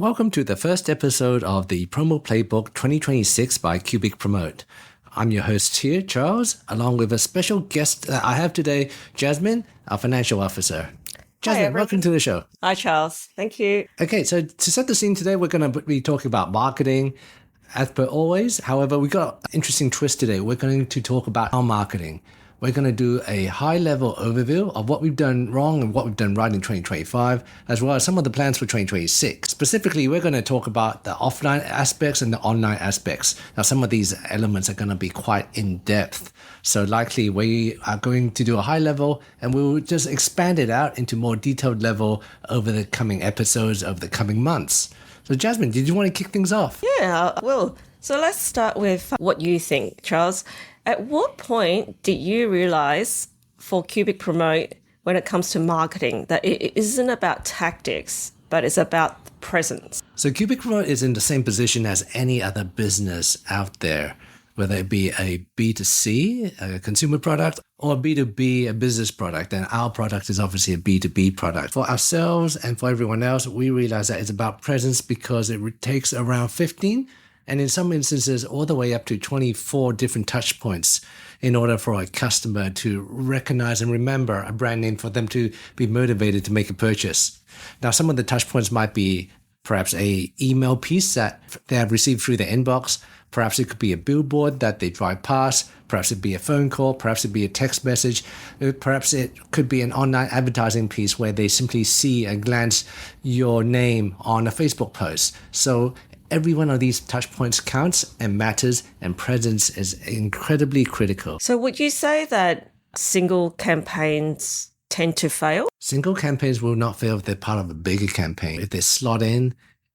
Welcome to the first episode of the Promo Playbook 2026 by Cubic Promote. I'm your host here, Charles, along with a special guest that I have today, Jasmine, our financial officer. Jasmine, welcome to the show. Hi, Charles. Thank you. Okay, so to set the scene today, we're going to be talking about marketing, as per always. However, we got an interesting twist today. We're going to talk about our marketing. We're going to do a high-level overview of what we've done wrong and what we've done right in 2025, as well as some of the plans for 2026. Specifically, we're going to talk about the offline aspects and the online aspects. Now, some of these elements are going to be quite in-depth. So likely we are going to do a high level and we'll just expand it out into more detailed level over the coming episodes, over the coming months. So Jasmine, did you want to kick things off? Yeah, I will. So let's start with what you think, Charles. At what point did you realize for Cubic Promote, when it comes to marketing, that it isn't about tactics, but it's about presence? So Cubic Promote is in the same position as any other business out there, whether it be a B2C, a consumer product, or a B2B, a business product. And our product is obviously a B2B product. For ourselves and for everyone else, we realize that it's about presence because it takes around 15 and in some instances all the way up to 24 different touch points in order for a customer to recognize and remember a brand name for them to be motivated to make a purchase. Now, some of the touch points might be perhaps a email piece that they have received through their inbox. Perhaps it could be a billboard that they drive past. Perhaps it'd be a phone call. Perhaps it'd be a text message. Perhaps it could be an online advertising piece where they simply see and glance your name on a Facebook post. So every one of these touch points counts and matters, and presence is incredibly critical. So would you say that single campaigns tend to fail? Single campaigns will not fail if they're part of a bigger campaign. If they slot in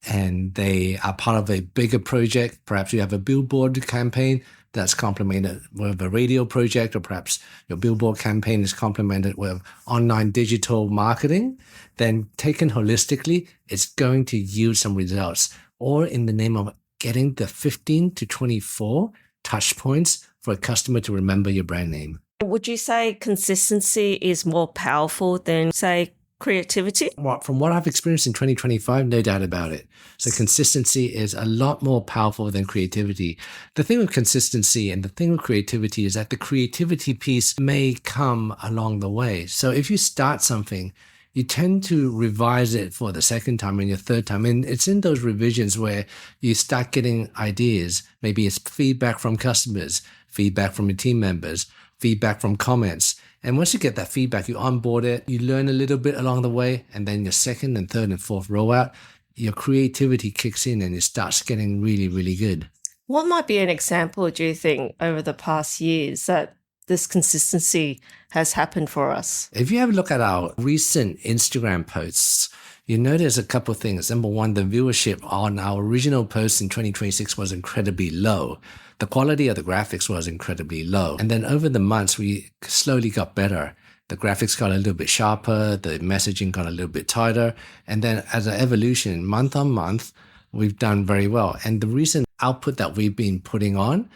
and they are part of a bigger project, perhaps you have a billboard campaign that's complemented with a radio project, or perhaps your billboard campaign is complemented with online digital marketing, then taken holistically, it's going to yield some results. Or in the name of getting the 15 to 24 touch points for a customer to remember your brand name. Would you say consistency is more powerful than, say, creativity? Well, from what I've experienced in 2025, no doubt about it. So consistency is a lot more powerful than creativity. The thing with consistency and the thing with creativity is that the creativity piece may come along the way. So if you start something, you tend to revise it for the second time and your third time. And it's in those revisions where you start getting ideas. Maybe it's feedback from customers, feedback from your team members, feedback from comments. And once you get that feedback, you onboard it, you learn a little bit along the way, and then your second and third and fourth rollout, your creativity kicks in and it starts getting really, really good. What might be an example, do you think, over the past years that this consistency has happened for us? If you have a look at our recent Instagram posts, you notice a couple of things. Number one, the viewership on our original posts in 2026 was incredibly low. The quality of the graphics was incredibly low. And then over the months, we slowly got better. The graphics got a little bit sharper, the messaging got a little bit tighter. And then as an evolution, month on month, we've done very well. And the recent output that we've been putting on,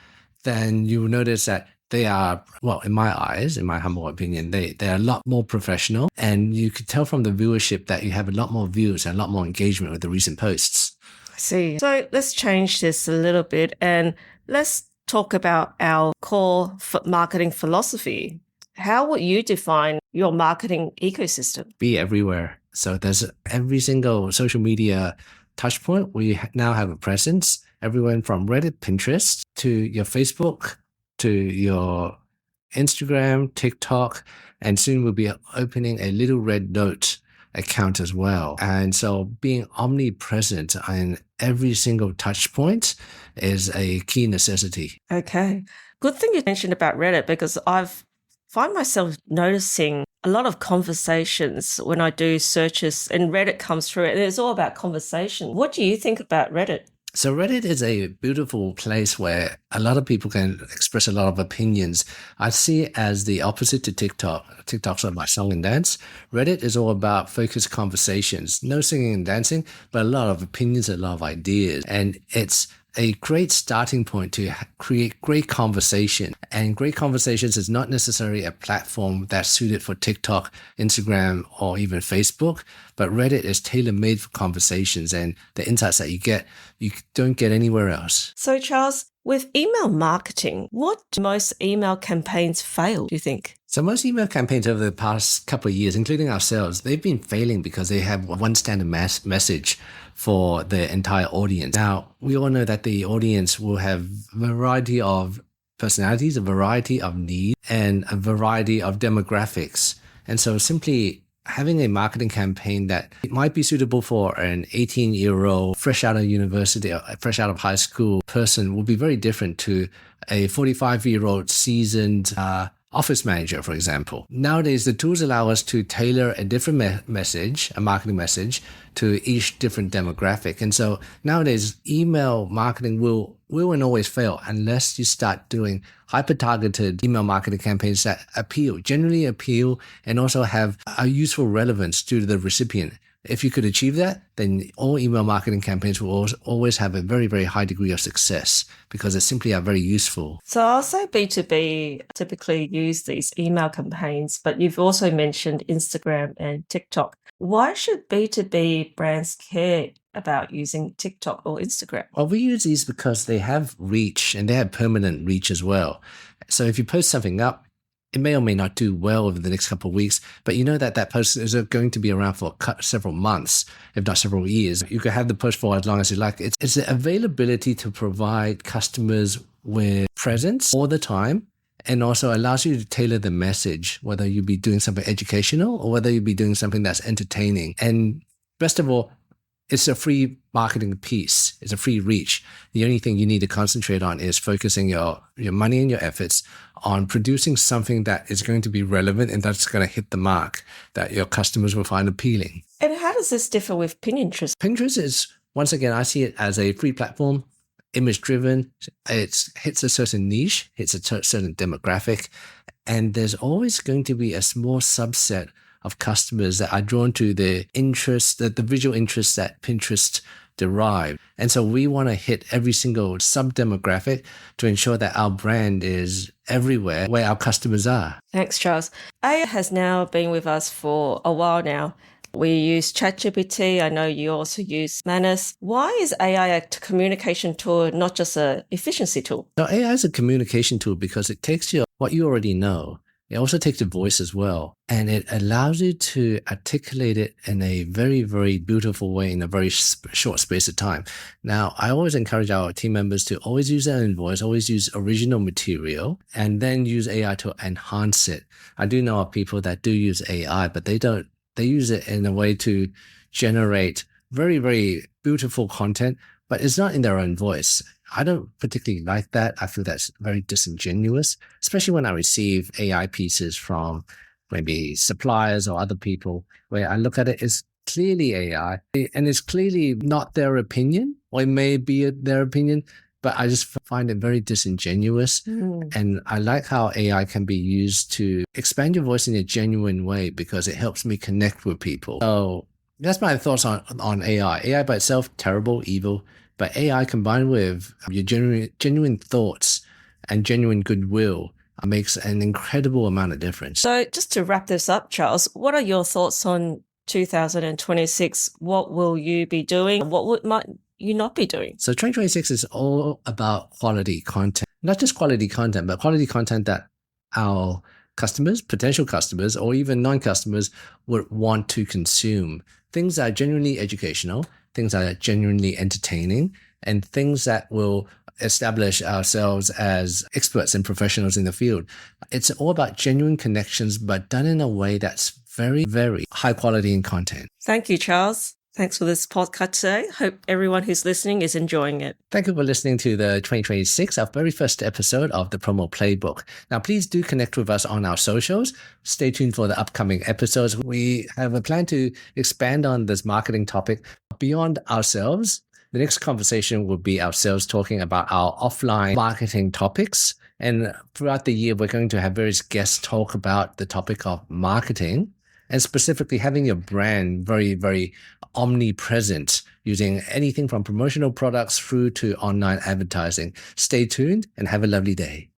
then you will notice that they are, well, in my eyes, in my humble opinion, they're a lot more professional. And you could tell from the viewership that you have a lot more views and a lot more engagement with the recent posts. I see. So let's change this a little bit and let's talk about our core marketing philosophy. How would you define your marketing ecosystem? Be everywhere. So there's every single social media touch point. We now have a presence. Everyone from Reddit, Pinterest, to your Facebook, to your Instagram, TikTok, and soon we'll be opening a little red note account as well. And so being omnipresent in every single touch point is a key necessity. Okay. Good thing you mentioned about Reddit, because I've find myself noticing a lot of conversations when I do searches and Reddit comes through and it's all about conversation. What do you think about Reddit? So Reddit is a beautiful place where a lot of people can express a lot of opinions. I see it as the opposite to TikTok. TikTok's all about song and dance. Reddit is all about focused conversations. No singing and dancing, but a lot of opinions, a lot of ideas. And it's a great starting point to create great conversation. And great conversations is not necessarily a platform that's suited for TikTok, Instagram, or even Facebook, but Reddit is tailor-made for conversations, and the insights that you don't get anywhere else. So, Charles, with email marketing, what do most email campaigns fail, do you think? So most email campaigns over the past couple of years, including ourselves, they've been failing because they have one standard message for the entire audience. Now, we all know that the audience will have a variety of personalities, a variety of needs, and a variety of demographics. And so simply having a marketing campaign that it might be suitable for an 18-year-old fresh out of university or fresh out of high school person will be very different to a 45-year-old seasoned office manager, for example. Nowadays, the tools allow us to tailor a different message, a marketing message, to each different demographic. And so nowadays, email marketing will and always fail unless you start doing hyper-targeted email marketing campaigns that genuinely appeal, and also have a useful relevance to the recipient. If you could achieve that, then all email marketing campaigns will always have a very, very high degree of success because they simply are very useful. So I'll say B2B typically use these email campaigns, but you've also mentioned Instagram and TikTok. Why should B2B brands care about using TikTok or Instagram? Well, we use these because they have reach and they have permanent reach as well. So if you post something up, it may or may not do well over the next couple of weeks, but you know that that post is going to be around for several months, if not several years. You can have the post for as long as you like. It's the availability to provide customers with presence all the time, and also allows you to tailor the message, whether you be doing something educational or whether you be doing something that's entertaining. And best of all, it's a free marketing piece. It's a free reach. The only thing you need to concentrate on is focusing your money and your efforts on producing something that is going to be relevant and that's going to hit the mark that your customers will find appealing. And how does this differ with Pinterest? Pinterest is, once again, I see it as a free platform, image-driven. It hits a certain niche, hits a certain demographic, and there's always going to be a small subset of customers that are drawn to the interest, the visual interests that Pinterest derive. And so we want to hit every single sub-demographic to ensure that our brand is everywhere where our customers are. Thanks, Charles. AI has now been with us for a while now. We use ChatGPT. I know you also use Manus. Why is AI a communication tool, not just an efficiency tool? So AI is a communication tool because it takes what you already know. It also takes your voice as well, and it allows you to articulate it in a very, very beautiful way in a very short space of time. Now, I always encourage our team members to always use their own voice, always use original material, and then use AI to enhance it. I do know of people that do use AI, but they use it in a way to generate very, very beautiful content, but it's not in their own voice. I don't particularly like that. I feel that's very disingenuous, especially when I receive AI pieces from maybe suppliers or other people where I look at it as clearly AI and it's clearly not their opinion, or it may be their opinion, but I just find it very disingenuous. And I like how AI can be used to expand your voice in a genuine way because it helps me connect with people. So that's my thoughts on AI. AI by itself, terrible, evil. But AI combined with your genuine thoughts and genuine goodwill makes an incredible amount of difference. So just to wrap this up, Charles, what are your thoughts on 2026? What will you be doing? What might you not be doing? So 2026 is all about quality content. Not just quality content, but quality content that our customers, potential customers, or even non-customers would want to consume. Things that are genuinely educational, things that are genuinely entertaining, and things that will establish ourselves as experts and professionals in the field. It's all about genuine connections, but done in a way that's very, very high quality in content. Thank you, Charles. Thanks for this podcast today. Hope everyone who's listening is enjoying it. Thank you for listening to the 2026, our very first episode of the Promo Playbook. Now, please do connect with us on our socials. Stay tuned for the upcoming episodes. We have a plan to expand on this marketing topic beyond ourselves. The next conversation will be ourselves talking about our offline marketing topics. And throughout the year, we're going to have various guests talk about the topic of marketing, and specifically having your brand very, very omnipresent using anything from promotional products through to online advertising. Stay tuned and have a lovely day.